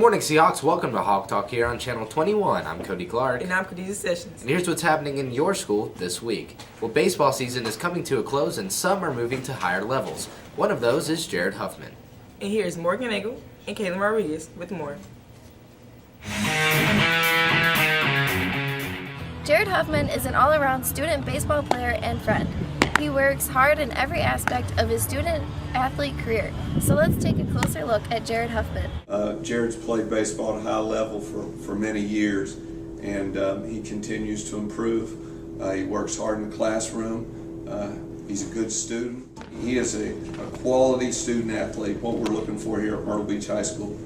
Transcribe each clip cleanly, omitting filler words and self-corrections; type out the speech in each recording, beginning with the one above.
morning, Seahawks. Welcome to Hawk Talk here on Channel 21. I'm Cody Clark. And I'm Khadijah Sessions. And here's what's happening in your school this week. Well, baseball season is coming to a close and some are moving to higher levels. One of those is Jared Huffman. And here's Morgan Nagel and Kaylin Rodriguez with more. Jared Huffman is an all-around student baseball player and friend. He works hard in every aspect of his student-athlete career. So let's take a closer look at Jared Huffman. Jared's played baseball at a high level for many years, and he continues to improve. He works hard in the classroom. He's a good student. He is a quality student-athlete, what we're looking for here at Myrtle Beach High School.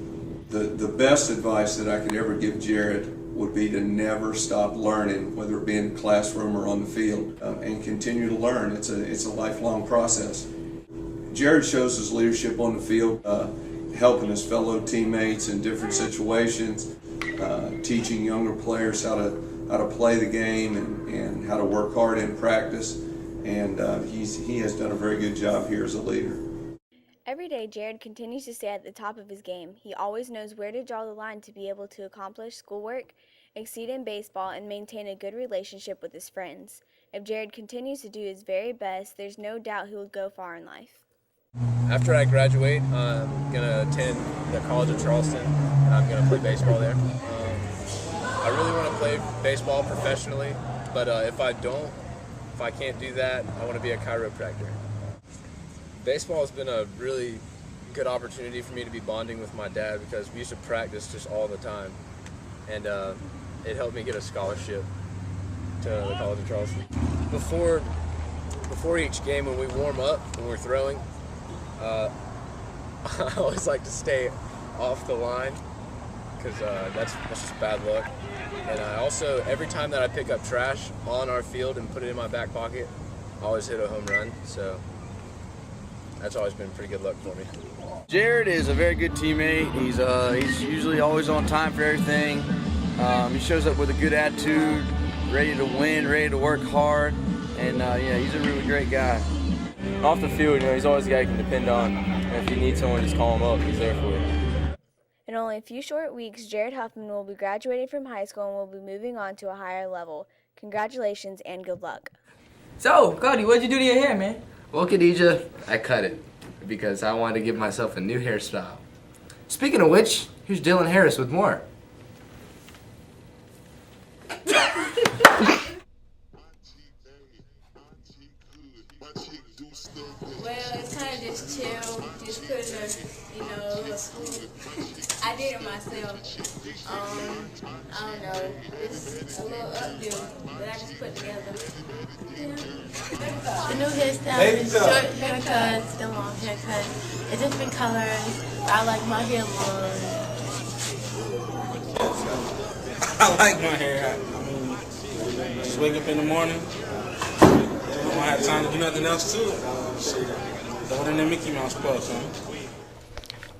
The best advice that I could ever give Jared would be to never stop learning, whether it be in the classroom or on the field, and continue to learn. It's a lifelong process. Jared shows his leadership on the field, helping his fellow teammates in different situations, teaching younger players how to play the game and how to work hard in practice. And he has done a very good job here as a leader. Every day, Jared continues to stay at the top of his game. He always knows where to draw the line to be able to accomplish schoolwork, exceed in baseball, and maintain a good relationship with his friends. If Jared continues to do his very best, there's no doubt he will go far in life. After I graduate, I'm going to attend the College of Charleston, and I'm going to play baseball there. I really want to play baseball professionally, but if I can't do that, I want to be a chiropractor. Baseball has been a really good opportunity for me to be bonding with my dad because we used to practice just all the time, and it helped me get a scholarship to the College of Charleston. Before each game, when we warm up, when we're throwing, I always like to stay off the line because that's just bad luck. And I also, every time that I pick up trash on our field and put it in my back pocket, I always hit a home run. So that's always been pretty good luck for me. Jared is a very good teammate. He's usually always on time for everything. He shows up with a good attitude, ready to win, ready to work hard, and he's a really great guy. Off the field, he's always a guy you can depend on. And if you need someone, just call him up. He's there for you. In only a few short weeks, Jared Huffman will be graduating from high school and will be moving on to a higher level. Congratulations and good luck. So, Cody, what'd you do to your hair, man? Well, Khadijah, I cut it because I wanted to give myself a new hairstyle. Speaking of which, here's Dylan Harris with more. Well, it's kind of just chill, just putting a little swoop. I did it myself. I don't know, it's a little updo that I just put together. Yeah. The new hairstyle is short haircuts, the long haircuts. It's different colors. I like my hair long. I like my hair. I mean, just wake up in the morning. I don't have time to do nothing else to it. Throw it in the Mickey Mouse puffs, huh?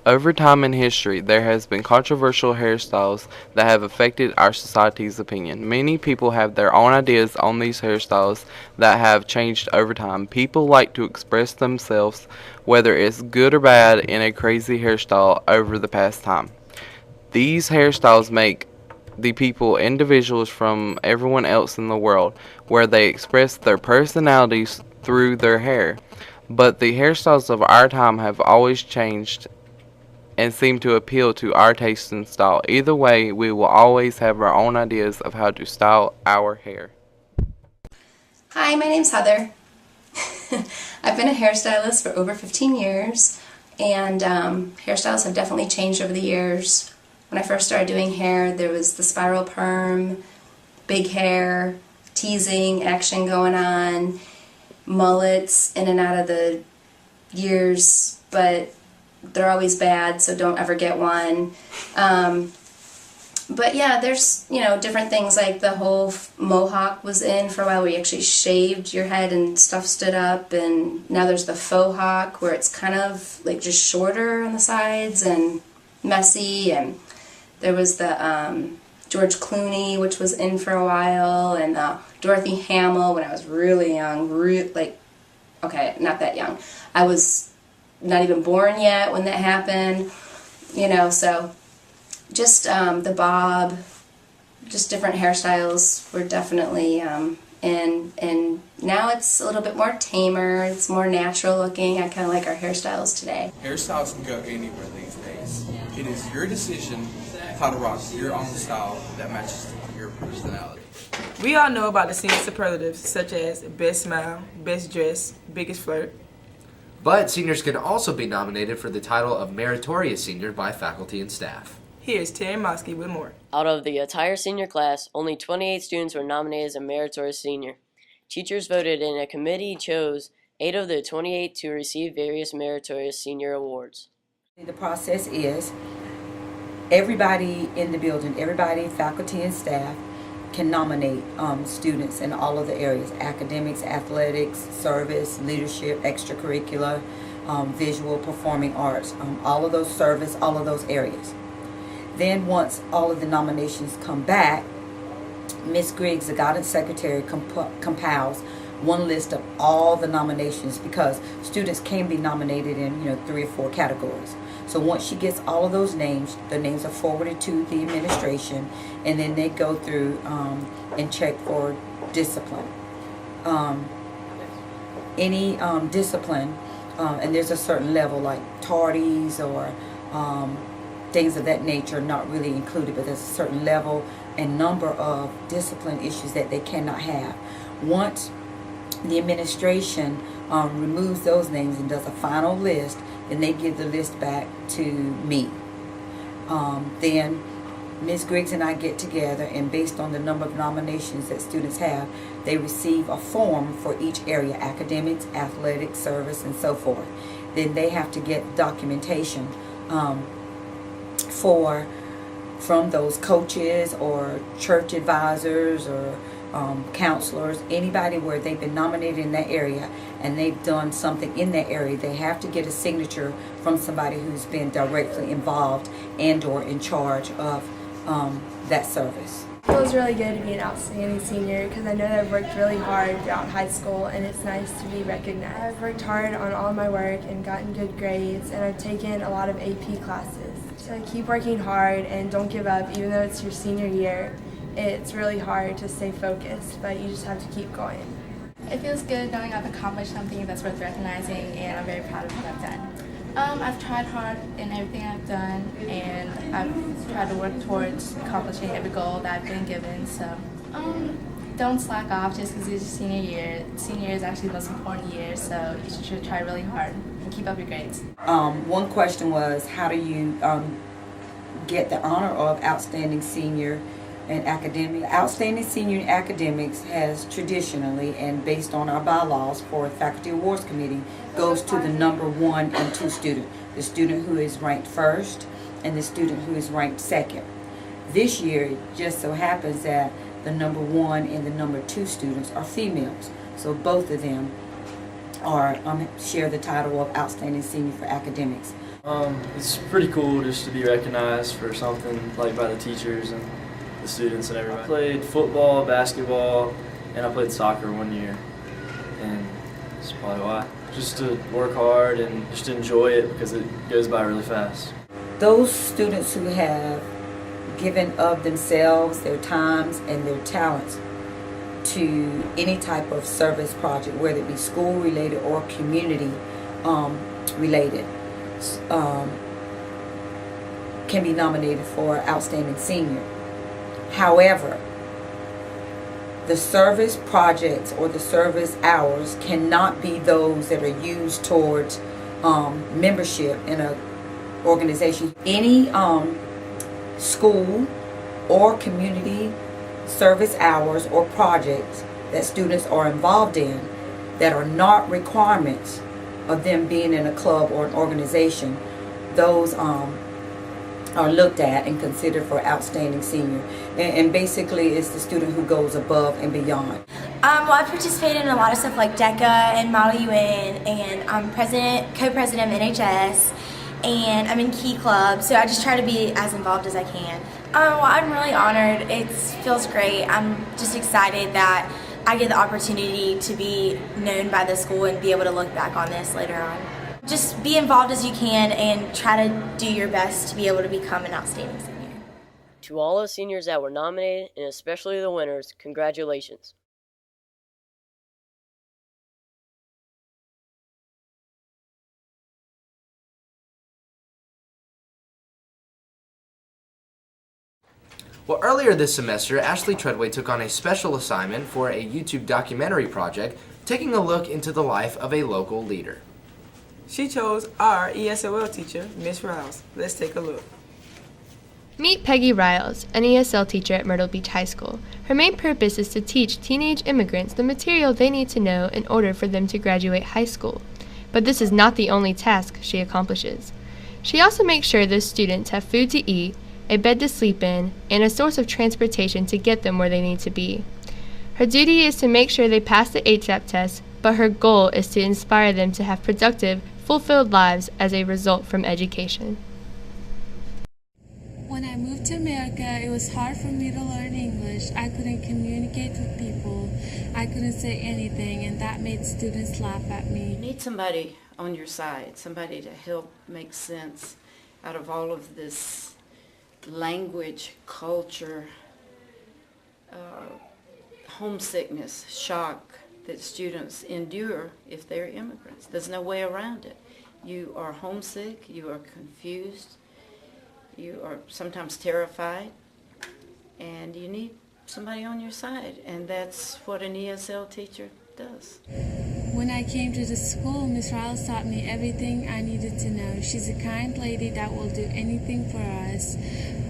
Over time in history, there has been controversial hairstyles that have affected our society's opinion. Many people have their own ideas on these hairstyles that have changed over time. People like to express themselves, whether it's good or bad, in a crazy hairstyle over the past time. These hairstyles make the people individuals from everyone else in the world, where they express their personalities through their hair. But the hairstyles of our time have always changed and seem to appeal to our taste and style. Either way, we will always have our own ideas of how to style our hair. Hi, my name's Heather. I've been a hairstylist for over 15 years, and hairstyles have definitely changed over the years. When I first started doing hair, there was the spiral perm, big hair, teasing action going on, mullets in and out of the years, but they're always bad, so don't ever get one. But yeah, there's, different things like the whole mohawk was in for a while where you actually shaved your head and stuff stood up, and now there's the faux hawk where it's kind of like just shorter on the sides and messy, and there was the George Clooney, which was in for a while, and Dorothy Hamill when I was really young, okay, not that young. I was not even born yet when that happened, so Just the bob, just different hairstyles were definitely and now it's a little bit more tamer, it's more natural looking. I kind of like our hairstyles today. Hairstyles can go anywhere these days. It is your decision how to rock your own style that matches your personality. We all know about the senior superlatives such as best smile, best dress, biggest flirt. But seniors can also be nominated for the title of Meritorious Senior by faculty and staff. Here's Terry Mosky with more. Out of the entire senior class, only 28 students were nominated as a meritorious senior. Teachers voted and a committee chose 8 of the 28 to receive various meritorious senior awards. The process is everybody in the building, everybody, faculty and staff, can nominate students in all of the areas: academics, athletics, service, leadership, extracurricular, visual, performing arts, all of those service, all of those areas. Then once all of the nominations come back, Ms. Griggs, the guidance secretary, compiles one list of all the nominations, because students can be nominated in 3 or 4 categories. So once she gets all of those names, the names are forwarded to the administration, and then they go through and check for discipline. Any discipline, and there's a certain level like tardies or things of that nature, not really included, but there's a certain level and number of discipline issues that they cannot have. Once the administration removes those names and does a final list, then they give the list back to me. Then Ms. Griggs and I get together, and based on the number of nominations that students have, they receive a form for each area: academics, athletics, service, and so forth. Then they have to get documentation from those coaches or church advisors or counselors, anybody where they've been nominated in that area and they've done something in that area. They have to get a signature from somebody who's been directly involved and or in charge of that service. It feels really good to be an outstanding senior because I know that I've worked really hard throughout high school, and it's nice to be recognized. I've worked hard on all my work and gotten good grades, and I've taken a lot of AP classes. So keep working hard and don't give up, even though it's your senior year. It's really hard to stay focused, but you just have to keep going. It feels good knowing I've accomplished something that's worth recognizing, and I'm very proud of what I've done. I've tried hard in everything I've done, and I've tried to work towards accomplishing every goal that I've been given. So don't slack off just because it's your senior year. Senior year is actually the most important year, so you should try really hard and keep up your grades. One question was, how do you get the honor of outstanding senior in academics? Outstanding senior in academics has traditionally, and based on our bylaws for the Faculty Awards Committee, goes to the number 1 and 2 student. The student who is ranked first and the student who is ranked second. This year, it just so happens that the number 1 and the number 2 students are females. So both of them are share the title of Outstanding Senior for Academics. It's pretty cool just to be recognized for something like by the teachers and the students and everybody. I played football, basketball, and I played soccer 1 year, and that's probably why. Just to work hard and just to enjoy it because it goes by really fast. Those students who have given of themselves, their times, and their talents to any type of service project, whether it be school related or community related, can be nominated for Outstanding Senior. However, the service projects or the service hours cannot be those that are used towards membership in an organization. Any school or community service hours or projects that students are involved in that are not requirements of them being in a club or an organization, those are looked at and considered for Outstanding Senior. And basically it's the student who goes above and beyond. Well, I've participated in a lot of stuff like DECA and Model UN, and I'm co-president of NHS, and I'm in Key Club, so I just try to be as involved as I can. Well, I'm really honored. It feels great. I'm just excited that I get the opportunity to be known by the school and be able to look back on this later on. Just be involved as you can and try to do your best to be able to become an outstanding senior. To all the seniors that were nominated, and especially the winners, congratulations. Well, earlier this semester, Ashley Treadway took on a special assignment for a YouTube documentary project, taking a look into the life of a local leader. She chose our ESOL teacher, Miss Rouse. Let's take a look. Meet Peggy Riles, an ESL teacher at Myrtle Beach High School. Her main purpose is to teach teenage immigrants the material they need to know in order for them to graduate high school. But this is not the only task she accomplishes. She also makes sure those students have food to eat, a bed to sleep in, and a source of transportation to get them where they need to be. Her duty is to make sure they pass the HAP test, but her goal is to inspire them to have productive, fulfilled lives as a result from education. When I moved to America, it was hard for me to learn English. I couldn't communicate with people. I couldn't say anything, and that made students laugh at me. You need somebody on your side, somebody to help make sense out of all of this language, culture, homesickness, shock that students endure if they're immigrants. There's no way around it. You are homesick, you are confused, you are sometimes terrified, and you need somebody on your side, and that's what an ESL teacher does. When I came to the school, Miss Riles taught me everything I needed to know. She's a kind lady that will do anything for us.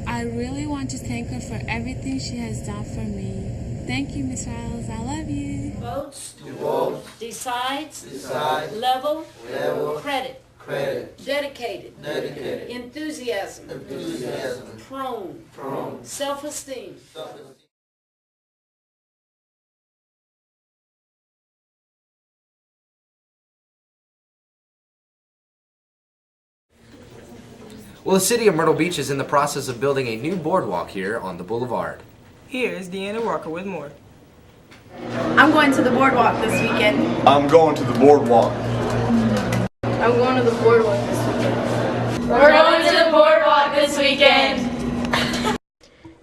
I really want to thank her for everything she has done for me. Thank you, Miss Riles. I love you. Votes. Decides. Level. Credit. Dedicated. Enthusiasm. Prone. Self-esteem. Well, the city of Myrtle Beach is in the process of building a new boardwalk here on the boulevard. Here is Deanna Walker with more. I'm going to the boardwalk this weekend. I'm going to the boardwalk. I'm going to the boardwalk this weekend. We're going to the boardwalk this weekend.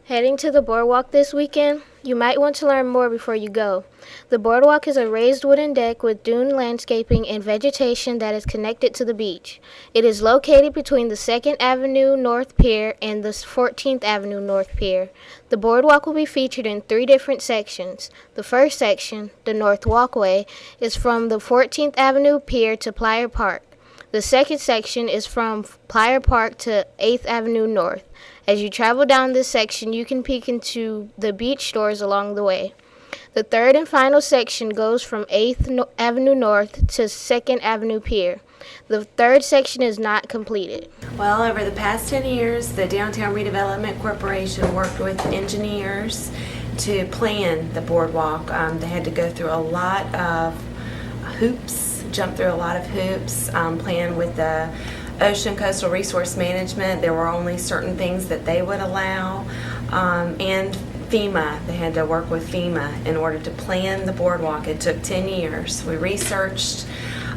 Heading to the boardwalk this weekend? You might want to learn more before you go. The boardwalk is a raised wooden deck with dune landscaping and vegetation that is connected to the beach. It is located between the 2nd Avenue North Pier and the 14th Avenue North Pier. The boardwalk will be featured in 3 different sections. The first section, the North Walkway, is from the 14th Avenue Pier to Plyer Park. The second section is from Plyer Park to 8th Avenue North. As you travel down this section, you can peek into the beach stores along the way. The third and final section goes from 8th Avenue North to 2nd Avenue Pier. The third section is not completed. Well, over the past 10 years, the Downtown Redevelopment Corporation worked with engineers to plan the boardwalk. They had to go through a lot of hoops, jump through a lot of hoops, plan with the Ocean Coastal Resource Management. There were only certain things that they would allow, and FEMA. They had to work with FEMA in order to plan the boardwalk. It took 10 years. We researched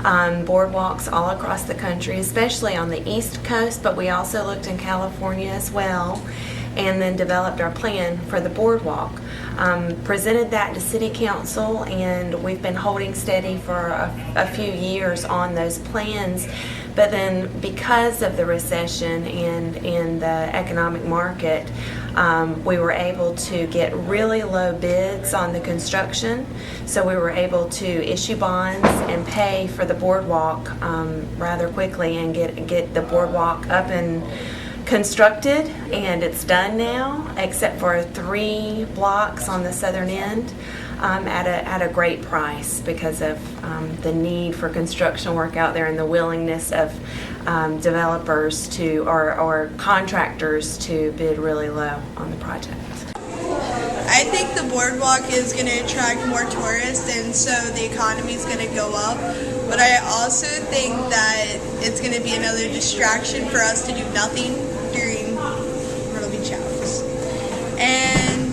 boardwalks all across the country, especially on the East Coast, but we also looked in California as well, and then developed our plan for the boardwalk. Presented that to City Council, and we've been holding steady for a few years on those plans. But then because of the recession and the economic market, we were able to get really low bids on the construction. So we were able to issue bonds and pay for the boardwalk rather quickly and get the boardwalk up and constructed, and it's done now, except for 3 blocks on the southern end, at a great price because of the need for construction work out there and the willingness of developers to or contractors to bid really low on the project. I think the boardwalk is going to attract more tourists, and so the economy is going to go up. But I also think that it's going to be another distraction for us to do nothing during Myrtle Beach hours. And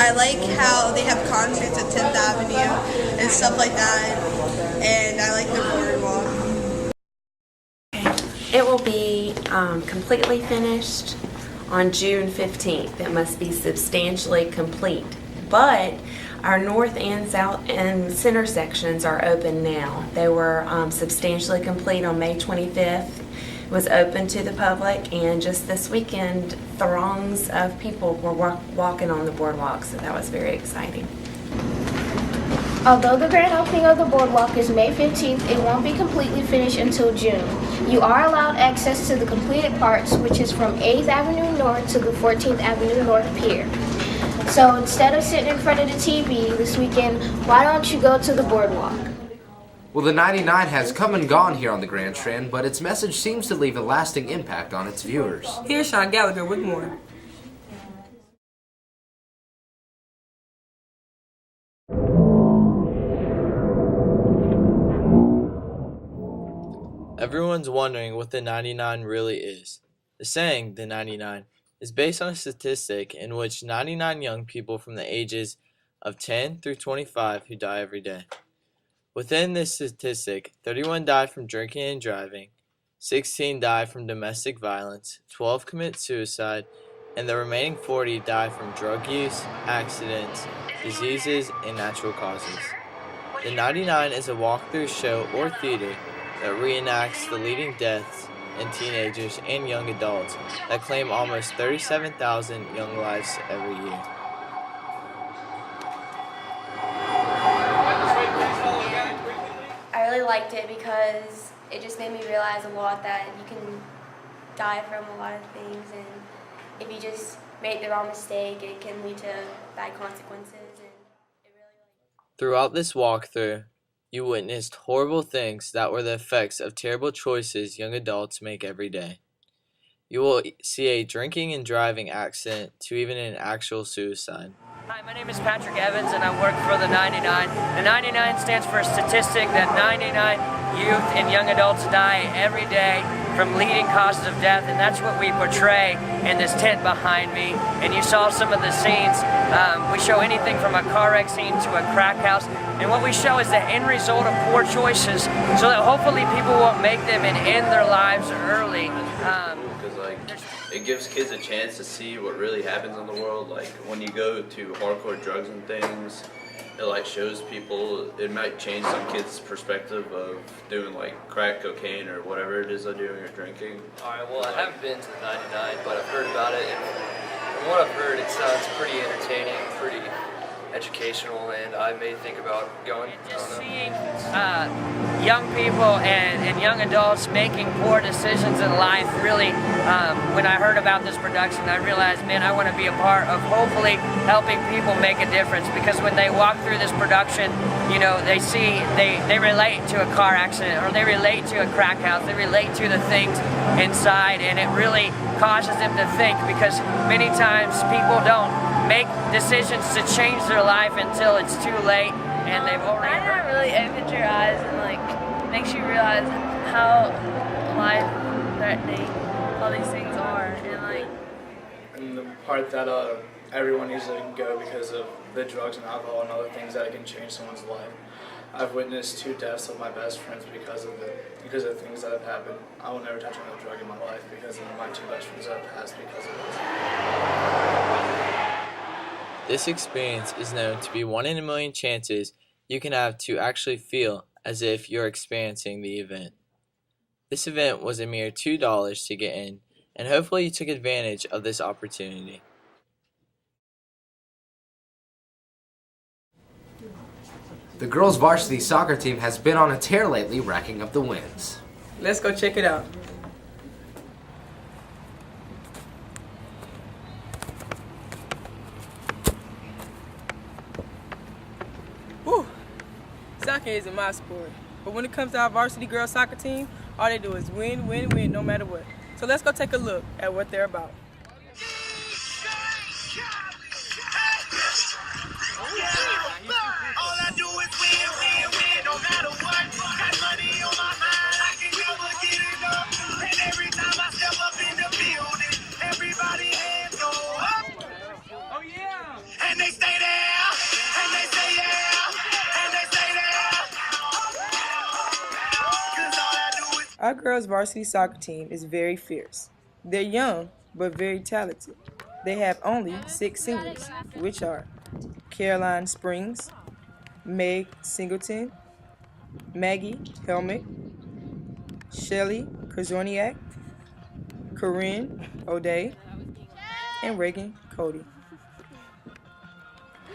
I like how they have concerts at 10th Avenue and stuff like that. And I like the boardwalk. It will be completely finished on June 15th. It must be substantially complete. But our north and south and center sections are open now. They were substantially complete on May 25th. It was open to the public, and just this weekend, throngs of people were walking on the boardwalk, so that was very exciting. Although the grand opening of the boardwalk is May 15th, it won't be completely finished until June. You are allowed access to the completed parts, which is from 8th Avenue North to the 14th Avenue North Pier. So instead of sitting in front of the TV this weekend, why don't you go to the boardwalk? Well, the 99 has come and gone here on the Grand Strand, but its message seems to leave a lasting impact on its viewers. Here's Sean Gallagher with more. Everyone's wondering what the 99 really is. The saying, the 99, is based on a statistic in which 99 young people from the ages of 10 through 25 who die every day. Within this statistic, 31 die from drinking and driving, 16 die from domestic violence, 12 commit suicide, and the remaining 40 die from drug use, accidents, diseases, and natural causes. The 99 is a walkthrough show or theater that reenacts the leading deaths in teenagers and young adults that claim almost 37,000 young lives every year. I really liked it because it just made me realize a lot that you can die from a lot of things, and if you just make the wrong mistake, it can lead to bad consequences. Throughout this walkthrough, you witnessed horrible things that were the effects of terrible choices young adults make every day. You will see a drinking and driving accident to even an actual suicide. Hi, my name is Patrick Evans and I work for the 99. The 99 stands for a statistic that 99 youth and young adults die every day from leading causes of death, and that's what we portray in this tent behind me. And you saw some of the scenes. We show anything from a car wreck scene to a crack house, and what we show is the end result of poor choices so that hopefully people won't make them and end their lives early. It gives kids a chance to see what really happens in the world. Like when you go to hardcore drugs and things, it like shows people, it might change some kids' perspective of doing like crack cocaine or whatever it is they're doing or drinking. Alright, well I haven't been to the 99, but I've heard about it, and from what I've heard it sounds pretty entertaining, pretty educational, and I may think about going. Just seeing young people and young adults making poor decisions in life, really, when I heard about this production, I realized, man, I want to be a part of hopefully helping people make a difference, because when they walk through this production, you know, they see, they relate to a car accident, or they relate to a crack house, they relate to the things inside, and it really causes them to think, because many times people don't make decisions to change their life until it's too late and they've already That really opens your eyes and like makes you realize how life-threatening all these things are, and like. And the part that everyone usually go because of the drugs and alcohol and other things that it can change someone's life. I've witnessed 2 deaths of my best friends because of things that have happened. I will never touch another drug in my life because of my 2 best friends that have passed because of this. This experience is known to be 1 in a million chances you can have to actually feel as if you're experiencing the event. This event was a mere $2 to get in, and hopefully you took advantage of this opportunity. The girls' varsity soccer team has been on a tear lately, racking up the wins. Let's go check it out. Whew. Soccer isn't my sport, but when it comes to our varsity girls soccer team, all they do is win, win, win, no matter what. So let's go take a look at what they're about. Our girls' varsity soccer team is very fierce. They're young, but very talented. They have only 6 seniors, which are Caroline Springs, Meg Singleton, Maggie Helmick, Shelly Kazorniak, Corinne O'Day, and Reagan Cody.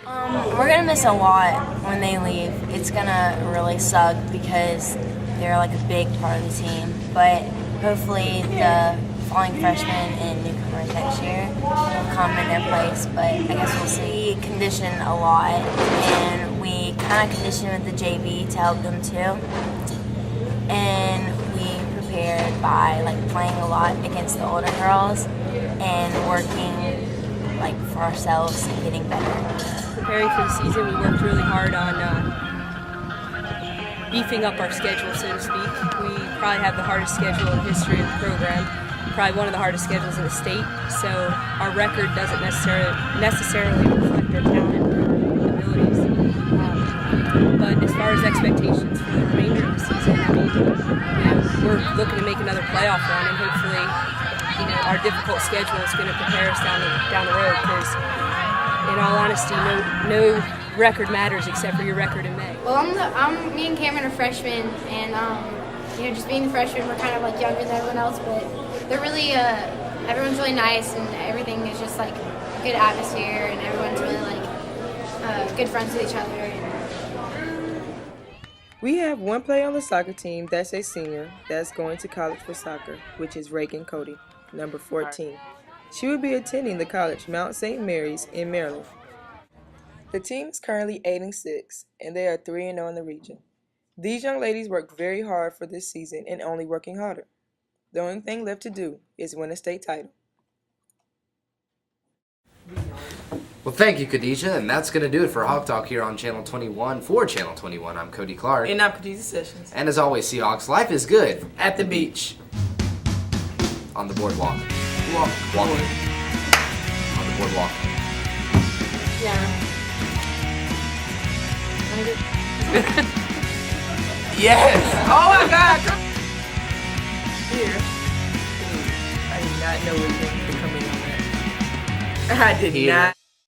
We're gonna miss a lot when they leave. It's gonna really suck because they're like a big part of the team. But hopefully the falling freshmen and newcomers next year will come in their place. But I guess we'll see. We condition a lot, and we kind of condition with the JV to help them too. And we prepared by like playing a lot against the older girls and working like for ourselves and getting better. Preparing for the season, we worked really hard on beefing up our schedule, so to speak. We probably have the hardest schedule in the history of the program, probably one of the hardest schedules in the state, so our record doesn't necessarily reflect our talent or abilities. But as far as expectations for the remainder of the season, I mean, we're looking to make another playoff run, and hopefully, our difficult schedule is going to prepare us down the road, because in all honesty, no record matters except for your record in May. Well, me and Cameron are freshmen, and just being freshmen, we're kind of like younger than everyone else, but they're really, everyone's really nice, and everything is just like a good atmosphere, and everyone's really like good friends with each other. We have one player on the soccer team that's a senior that's going to college for soccer, which is Reagan Cody, number 14. She will be attending the college Mount St. Mary's in Maryland. The team is currently 8-6, and they are 3-0 in the region. These young ladies worked very hard for this season and only working harder. The only thing left to do is win a state title. Well, thank you, Khadijah, and that's going to do it for Hawk Talk here on Channel 21. For Channel 21, I'm Cody Clark. And I'm Khadijah Sessions. And as always, Seahawks, life is good at the beach. On the boardwalk. Walking. On the boardwalk. Yeah. Yes! Oh my God! Here. I did not know it was going to come in on that. I did not.